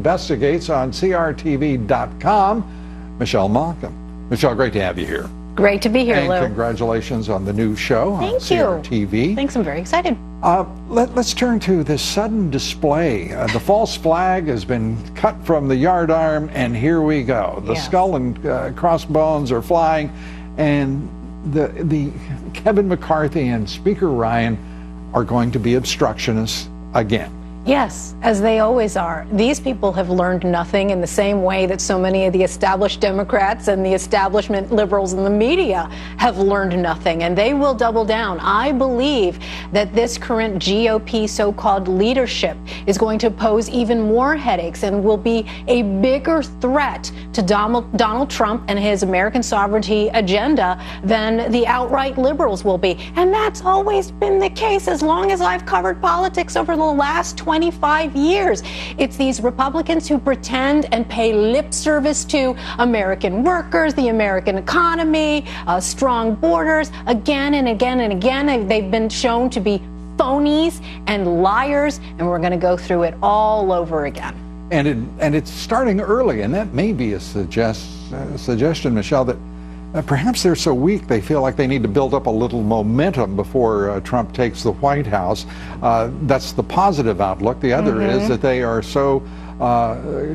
Investigates on CRTV.com, Michelle Malkin. Michelle, great to have you here. Great to be here, and Lou. Congratulations on the new show on CRTV. Thanks, I'm very excited. Let's turn to this sudden display. The false flag has been cut from the yardarm, and here we go. The skull and crossbones are flying, and the Kevin McCarthy and Speaker Ryan are going to be obstructionists again. Yes, as they always are. These people have learned nothing in the same way that so many of the established Democrats and the establishment liberals in the media have learned nothing, and they will double down. I believe that this current GOP so-called leadership is going to pose even more headaches and will be a bigger threat to Donald Trump and his American sovereignty agenda than the outright liberals will be. And that's always been the case as long as I've covered politics over the last 25 years. It's these Republicans who pretend and pay lip service to American workers, the American economy, strong borders. Again and again and again, they've been shown to be phonies and liars, and we're going to go through it all over again. And it's starting early, and that may be a suggestion, Michelle, that perhaps they're so weak they feel like they need to build up a little momentum before Trump takes the White House. That's the positive outlook. The other is that they are so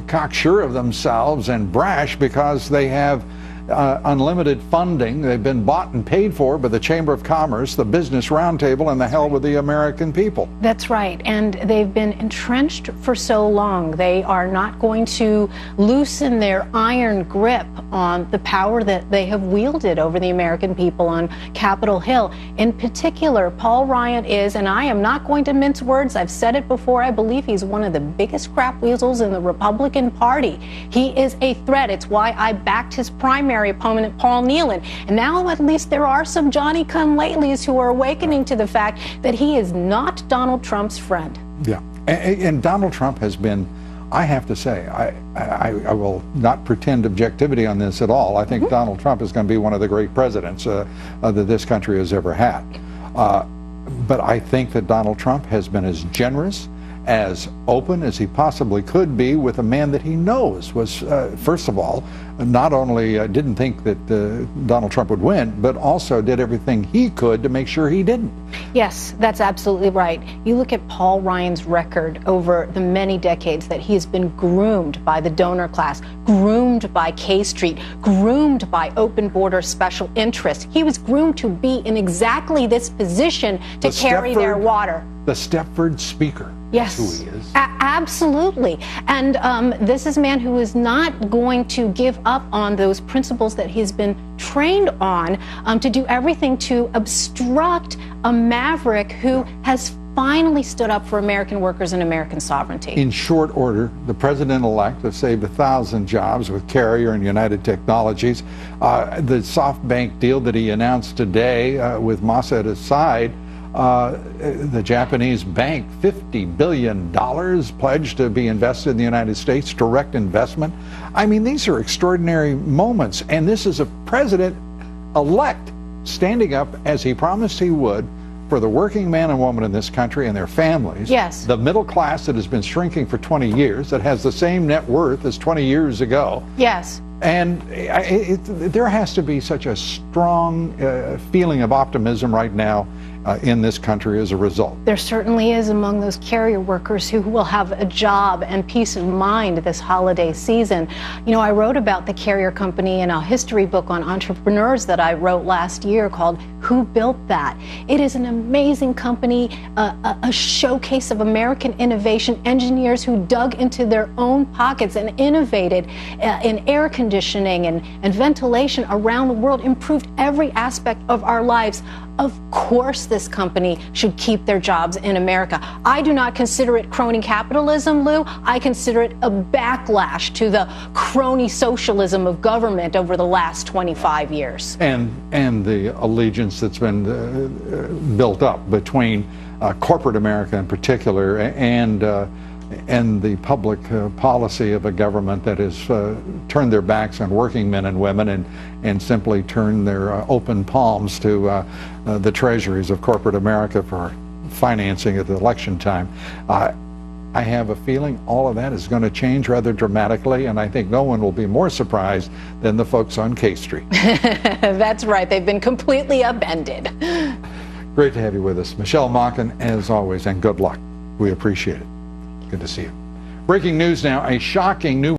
cocksure of themselves and brash because they have unlimited funding. They've been bought and paid for by the Chamber of Commerce, the Business Roundtable, and the hell with the American people. That's right. And they've been entrenched for so long. They are not going to loosen their iron grip on the power that they have wielded over the American people on Capitol Hill. In particular, Paul Ryan is, and I am not going to mince words, I've said it before, I believe he's one of the biggest crap weasels in the Republican Party. He is a threat. It's why I backed his primary opponent, Paul Nehlen. And now at least there are some Johnny-come-latelys who are awakening to the fact that he is not Donald Trump's friend. Yeah, and Donald Trump has been, I have to say, I will not pretend objectivity on this at all. I think Donald Trump is going to be one of the great presidents that this country has ever had. But I think that Donald Trump has been as generous, as open as he possibly could be with a man that he knows was, first of all, not only didn't think that Donald Trump would win, but also did everything he could to make sure he didn't. Yes, that's absolutely right. You look at Paul Ryan's record over the many decades that he has been groomed by the donor class, groomed by K Street, groomed by open border special interests. He was groomed to be in exactly this position to carry their water. The Stepford Speaker. Yes, that's who he is. Absolutely. And this is a man who is not going to give up on those principles that he's been trained on to do everything to obstruct a maverick who has finally stood up for American workers and American sovereignty. In short order, the president-elect has saved 1,000 jobs with Carrier and United Technologies. The SoftBank deal that he announced today with Mossad aside, the Japanese bank, $50 billion pledged to be invested in the United States, direct investment. I mean, these are extraordinary moments, and this is a president-elect standing up, as he promised he would, for the working man and woman in this country and their families. Yes. The middle class that has been shrinking for 20 years, that has the same net worth as 20 years ago. Yes. And there has to be such a strong feeling of optimism right now in this country as a result. There certainly is among those carrier workers who will have a job and peace of mind this holiday season. You know, I wrote about the carrier company in a history book on entrepreneurs that I wrote last year called Who Built That? It is an amazing company, a showcase of American innovation, engineers who dug into their own pockets and innovated in air conditioning and ventilation around the world, improved every aspect of our lives. Of course this company should keep their jobs in America. I do not consider it crony capitalism, Lou. I consider it a backlash to the crony socialism of government over the last 25 years. And the allegiance that's been built up between corporate America in particular and the public policy of a government that has turned their backs on working men and women and simply turned their open palms to the treasuries of corporate America for financing at election time. I have a feeling all of that is going to change rather dramatically, and I think no one will be more surprised than the folks on K Street. That's right. They've been completely upended. Great to have you with us. Michelle Malkin, as always, and good luck. We appreciate it. Good to see you. Breaking news now, a shocking new